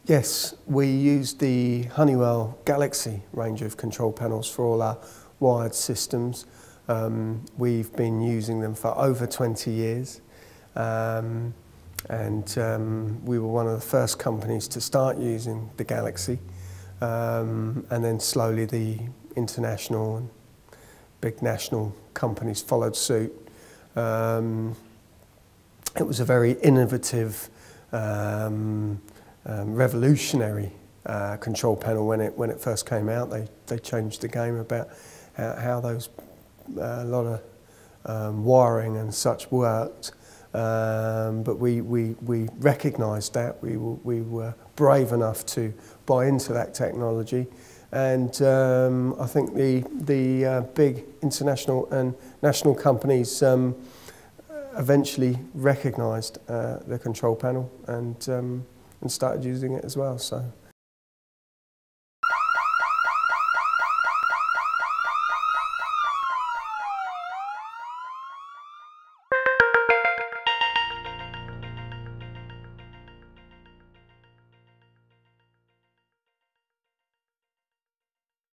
Yes, we use the Honeywell Galaxy range of control panels for all our wired systems. We've been using them for over 20 years. We were one of the first companies to start using the Galaxy, and then slowly the international and big national companies followed suit. It was a very innovative, revolutionary control panel when it first came out. They changed the game about how those a lot of wiring and such worked. But we recognised that. We were brave enough to buy into that technology, and I think the big international and national companies eventually recognised the control panel and started using it as well. So.